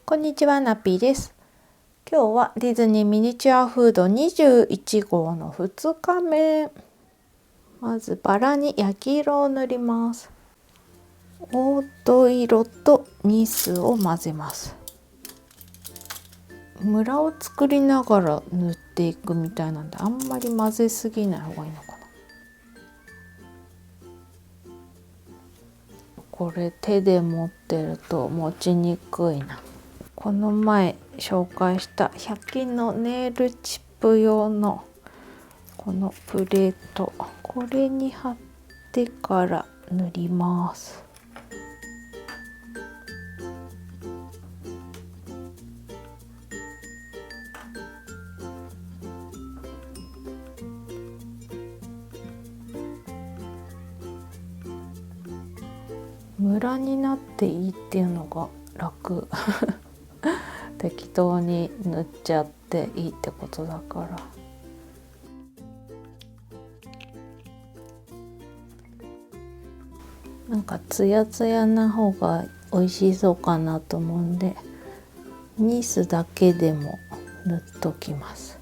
こんにちは、ナッピーです。今日はディズニーミニチュアフード21号の2日目。まずバラに焼き色を塗ります。黄土色とニスを混ぜます。ムラを作りながら塗っていくみたいなんで、あんまり混ぜすぎない方がいいのかな。これ手で持ってると持ちにくいな。この前紹介した100均のネイルチップ用のこのプレート、これに貼ってから塗ります。ムラになっていいっていうのが楽適当に塗っちゃっていいってことだから。なんかツヤツヤな方が美味しそうかなと思うんで、ニスだけでも塗っときます。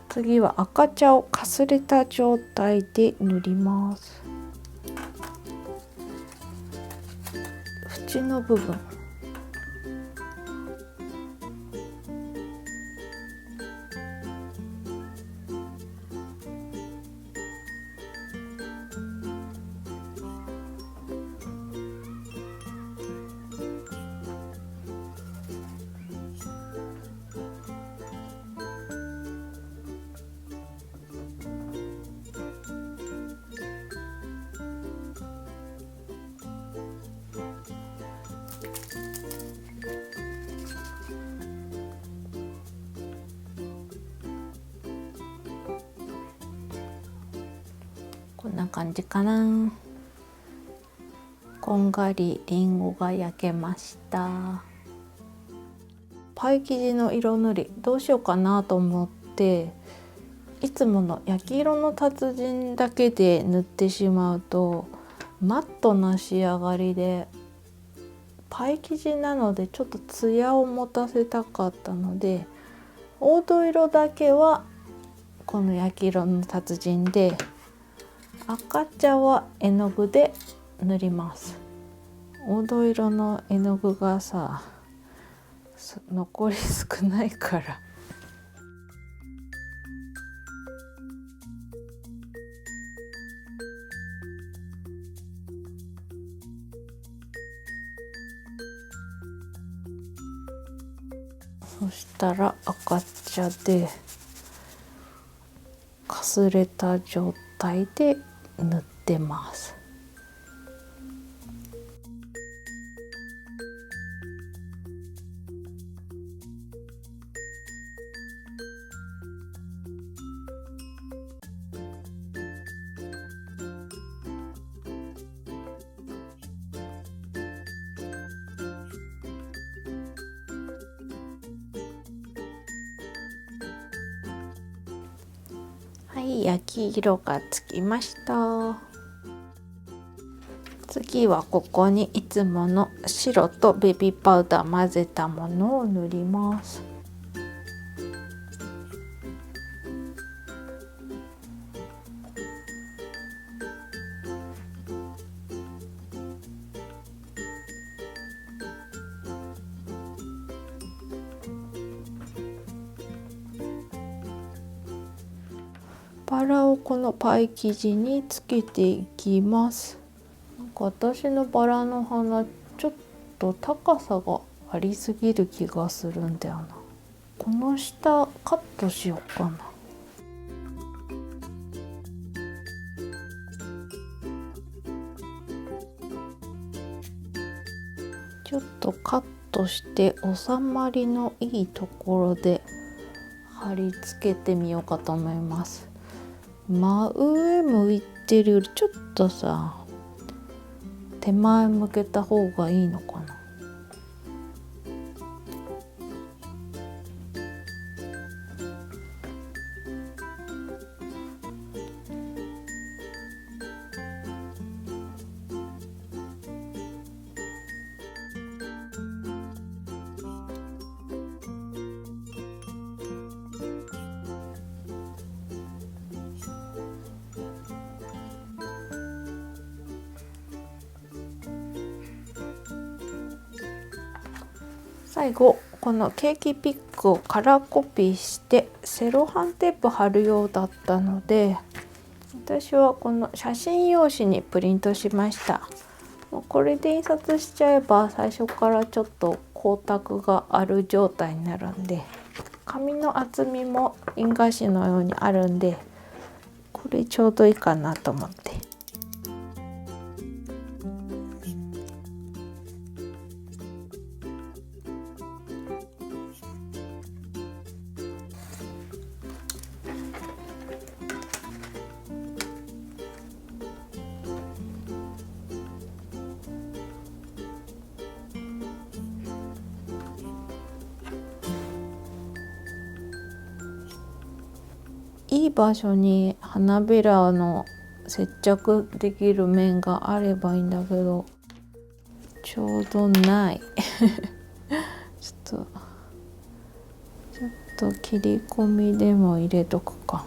次は赤茶をかすれた状態で塗ります。縁の部分、こんな感じかな。こんがりりんごが焼けました。パイ生地の色塗りどうしようかなと思って、いつもの焼き色の達人だけで塗ってしまうとマットな仕上がりで、パイ生地なのでちょっとツヤを持たせたかったので、黄土色だけはこの焼き色の達人で、赤茶は絵の具で塗ります。黄土色の絵の具がさ、残り少ないからそしたら赤茶でかすれた状態で塗ってます。はい、焼き色がつきました。次はここにいつもの白とベビーパウダー混ぜたものを塗ります。バラをこのパイ生地につけていきます。なんか私のバラの花ちょっと高さがありすぎる気がするんだよな。この下カットしようかな。ちょっとカットして収まりのいいところで貼り付けてみようかと思います。真上向いてるよりちょっとさ、手前向けた方がいいのかな。最後このケーキピックをカラーコピーしてセロハンテープ貼るようだったので、私はこの写真用紙にプリントしました。これで印刷しちゃえば最初からちょっと光沢がある状態になるんで、紙の厚みも印画紙のようにあるんで、これちょうどいいかなと思って。いい場所に花びらの接着できる面があればいいんだけど、ちょうどないちょっと切り込みでも入れとくか。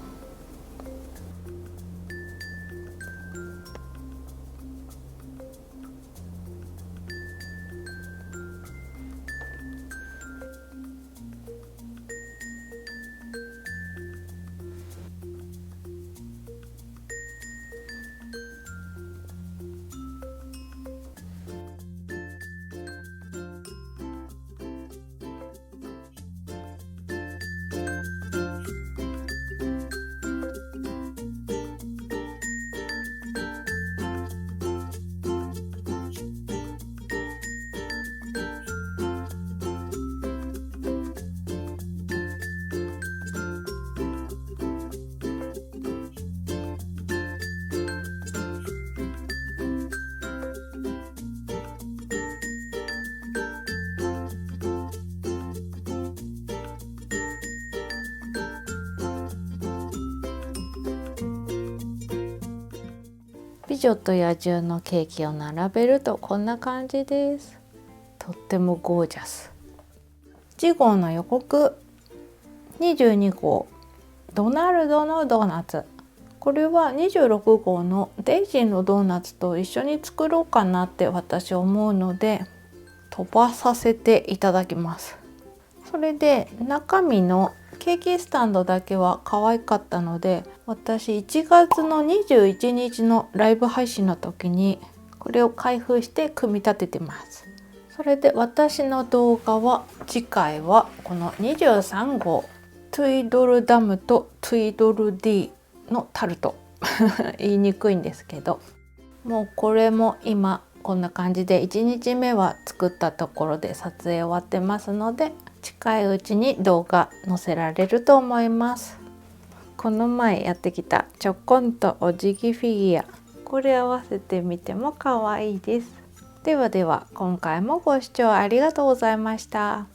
美女と野獣のケーキを並べるとこんな感じです。とってもゴージャス。1号の予告、22号ドナルドのドーナツ。これは26号のデイジーのドーナツと一緒に作ろうかなって私思うので飛ばさせていただきます。それで中身のケーキスタンドだけは可愛かったので、私1月の21日のライブ配信の時にこれを開封して組み立ててます。それで私の動画は次回はこの23号トゥイドルダムとトゥイドル D のタルト言いにくいんですけど、もうこれも今こんな感じで1日目は作ったところで撮影終わってますので、近いうちに動画載せられると思います。この前やってきたちょこんとお辞儀フィギュア、これ合わせてみても可愛いです。ではでは今回もご視聴ありがとうございました。